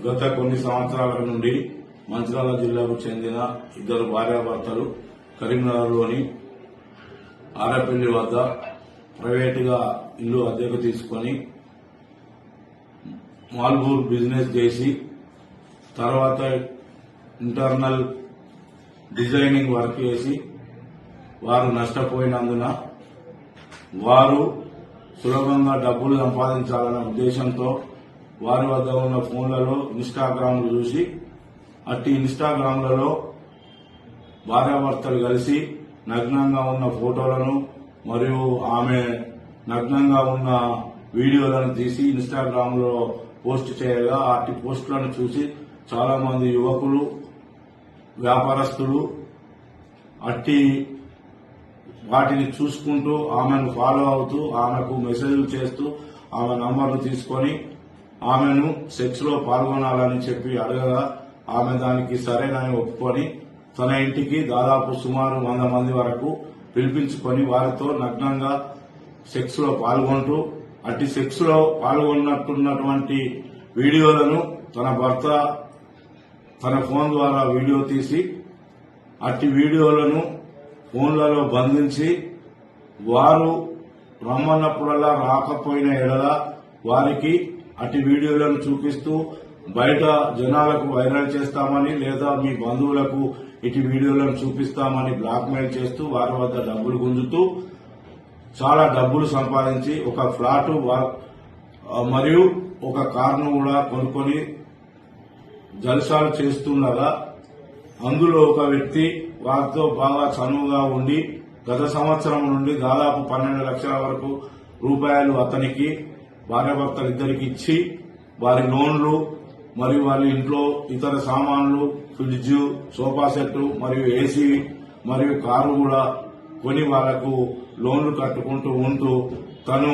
గత కొన్ని సంవత్సరాల నుండి మంచిర్యాల జిల్లాకు చెందిన ఇద్దరు భార్యాభర్తలు కరీంనగర్లోని ఆరపల్లి వద్ద ప్రైవేటుగా ఇల్లు అద్దెకు తీసుకుని మాల్బూర్ బిజినెస్ చేసి తర్వాత ఇంటర్నల్ డిజైనింగ్ వర్క్ చేసి వారు నష్టపోయినందున వారు సులభంగా డబ్బులు సంపాదించాలనే ఉద్దేశంతో వారి వద్ద ఉన్న ఫోన్లలో ఇన్స్టాగ్రామ్లు చూసి అట్టి ఇన్స్టాగ్రామ్లలో భార్యాభర్తలు కలిసి నగ్నంగా ఉన్న ఫోటోలను మరియు ఆమె నగ్నంగా ఉన్న వీడియోలను తీసి ఇన్స్టాగ్రామ్ లో పోస్ట్ చేయగా అట్టి పోస్టులను చూసి చాలా మంది యువకులు వ్యాపారస్తులు అట్టి వాటిని చూసుకుంటూ ఆమెను ఫాలో అవుతూ ఆమెకు మెసేజ్లు చేస్తూ ఆమె నంబర్లు తీసుకొని ఆమెను సెక్స్ లో పాల్గొనాలని చెప్పి అడగగా ఆమె దానికి సరేనని ఒప్పుకొని తన ఇంటికి దాదాపు సుమారు 100 మంది వరకు పిలిపించుకొని వారితో నగ్నంగా సెక్స్ లో పాల్గొంటూ అట్టి సెక్స్ లో పాల్గొన్నట్టున్నటువంటి వీడియోలను తన భర్త తన ఫోన్ ద్వారా వీడియో తీసి అట్టి వీడియోలను ఫోన్లలో బంధించి వారు రమ్మన్నప్పుడల్లా రాకపోయిన ఎడల వారికి అట్టి వీడియోలను చూపిస్తూ బయట జనాలకు వైరల్ చేస్తామని లేదా మీ బంధువులకు ఇటు వీడియోలను చూపిస్తామని బ్లాక్మెయిల్ చేస్తూ వారి వద్ద డబ్బులు గుంజుతూ చాలా డబ్బులు సంపాదించి ఒక ఫ్లాట్ మరియు ఒక కారును కూడా కొనుక్కొని జల్సాలు చేస్తుండగా అందులో ఒక వ్యక్తి వారితో బాగా చనువుగా ఉండి గత సంవత్సరం నుండి దాదాపు 12 లక్షల వరకు రూపాయలు అతనికి భార్యాభర్తలిద్దరికి ఇచ్చి వారి లోన్లు మరియు వారి ఇంట్లో ఇతర సామాన్లు ఫ్రిడ్జ్ సోఫా సెట్ మరియు ఏసీ మరియు కారు కూడా కొని వాళ్లకు లోన్లు కట్టుకుంటూ ఉంటూ తను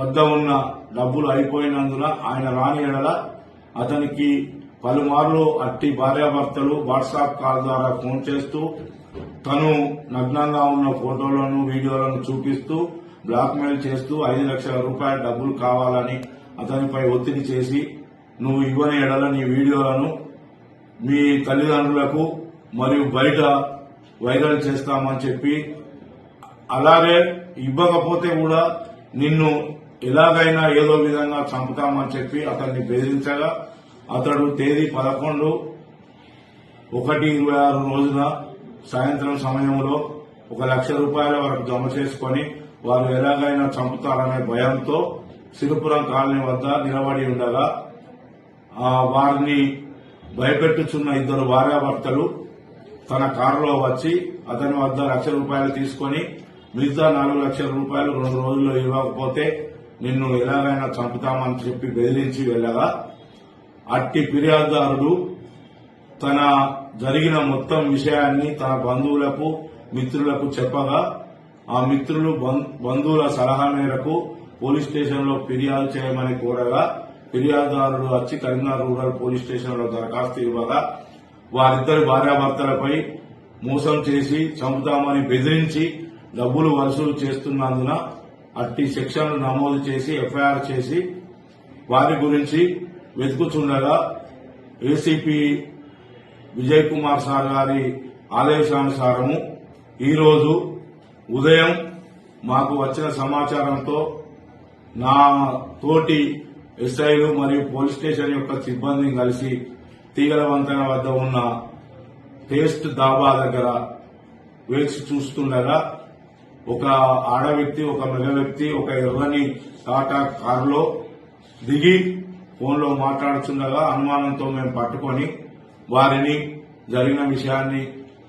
వద్ద ఉన్న డబ్బులు అయిపోయినందున ఆయన రాని ఎడల అతనికి పలుమార్లు అట్టి భార్యాభర్తలు వాట్సాప్ కాల్ ద్వారా ఫోన్ చేస్తూ తను నగ్నంగా ఉన్న ఫోటోలను వీడియోలను చూపిస్తూ బ్లాక్మెయిల్ చేస్తూ 5 లక్షల రూపాయల డబ్బులు కావాలని అతనిపై ఒత్తిడి చేసి నువ్వు ఇవ్వని ఎడల నీ వీడియోలను మీ తల్లిదండ్రులకు మరియు బయట వైరల్ చేస్తామని చెప్పి అలాగే ఇవ్వకపోతే కూడా నిన్ను ఎలాగైనా ఏదో విధంగా చంపుతామని చెప్పి అతన్ని బెదిరించగా అతడు తేదీ 11/1/26 రోజున సాయంత్రం సమయంలో 1 లక్ష రూపాయల వరకు జమ చేసుకుని వారు ఎలాగైనా చంపుతారనే భయంతో సిరిపురం కాలనీ వద్ద నిలబడి ఉండగా వారిని భయపెట్టుచున్న ఇద్దరు భార్యాభర్తలు తన కారులో వచ్చి అతని వద్ద 1 లక్ష రూపాయలు తీసుకుని మిగతా 4 లక్షల రూపాయలు 2 రోజుల్లో ఇవ్వకపోతే నిన్ను ఎలాగైనా చంపుతామని చెప్పి బెదిరించి వెళ్లగా అట్టి ఫిర్యాదుదారుడు తన జరిగిన మొత్తం విషయాన్ని తన బంధువులకు మిత్రులకు చెప్పగా ఆ మిత్రులు బంధువుల సలహా మేరకు పోలీస్ స్టేషన్ లో ఫిర్యాదు చేయమని కోరగా ఫిర్యాదుదారుడు వచ్చి కరీంనగర్ రూరల్ పోలీస్ స్టేషన్ లో దరఖాస్తు ఇవ్వగా వారిద్దరి భార్యాభర్తలపై మోసం చేసి చంపుతామని బెదిరించి డబ్బులు వసూలు చేస్తున్నందున అట్టి సెక్షన్లు నమోదు చేసి ఎఫ్ఐఆర్ చేసి వారి గురించి వెతుకుతుండగా ఏసీపీ విజయ్ కుమార్ సార్ గారి ఆదేశానుసారము ఈరోజు ఉదయం మాకు వచ్చిన సమాచారంతో నా తోటి ఎస్ఐలు మరియు పోలీస్ స్టేషన్ యొక్క సిబ్బందిని కలిసి తీగల వంతెన వద్ద ఉన్న టేస్ట్ దాబా దగ్గర వేచి చూస్తుండగా ఒక ఆడ వ్యక్తి ఒక మగ వ్యక్తి ఒక ఎర్రని టాటా కారులో దిగి ఫోన్లో మాట్లాడుతుండగా అనుమానంతో మేము పట్టుకొని వారిని జరిగిన విషయాన్ని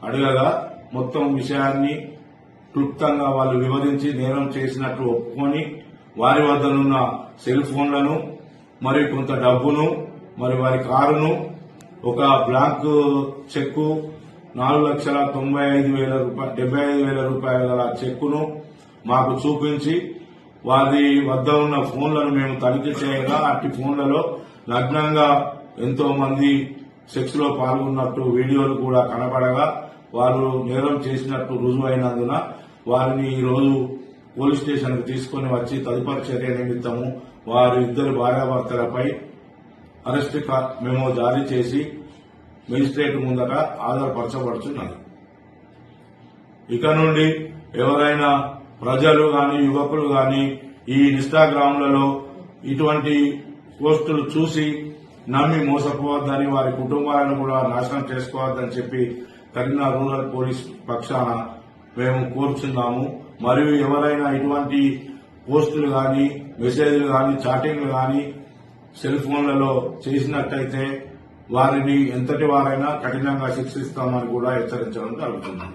అడగగా మొత్తం విషయాన్ని క్లుప్తంగా వాళ్ళు వివరించి నేరం చేసినట్లు ఒప్పుకొని వారి వద్దనున్న సెల్ ఫోన్లను మరియు కొంత డబ్బును మరి వారి కారును ఒక బ్లాంక్ చెక్ 4,95,000 రూపాయల గల చెక్కును మాకు చూపించి వారి వద్ద ఉన్న ఫోన్లను మేము తనిఖీ చేయగా అట్టి ఫోన్లలో నగ్నంగా ఎంతో మంది సెక్స్ లో పాల్గొన్నట్టు వీడియోలు కూడా కనబడగా వారు నేరం చేసినట్టు రుజువైనందున వారిని ఈ రోజు పోలీస్ స్టేషన్ కు తీసుకుని వచ్చి తదుపరి చర్య నిమిత్తము వారి ఇద్దరు భార్యాభర్తలపై అరెస్ట్ మెమో జారీ చేసి మెజిస్ట్రేట్ ముందట ఆధారపరచబడుతున్నది. ఇక నుండి ఎవరైనా ప్రజలు గాని యువకులు గాని ఈ ఇన్స్టాగ్రామ్లలో ఇటువంటి పోస్టులు చూసి నమ్మి మోసపోవద్దని, వారి కుటుంబాలను కూడా నాశనం చేసుకోవద్దని చెప్పి కరీంనగర్ రూరల్ పోలీస్ పక్షాన మేము కోరుచున్నాము. మరియు ఎవరైనా ఇటువంటి పోస్టులు గాని మెసేజ్లు గాని చాటింగ్లు గాని సెల్ ఫోన్లలో చేసినట్టయితే వారిని ఎంతటి వారైనా కఠినంగా శిక్షిస్తామని కూడా హెచ్చరించడం జరుగుతుంది.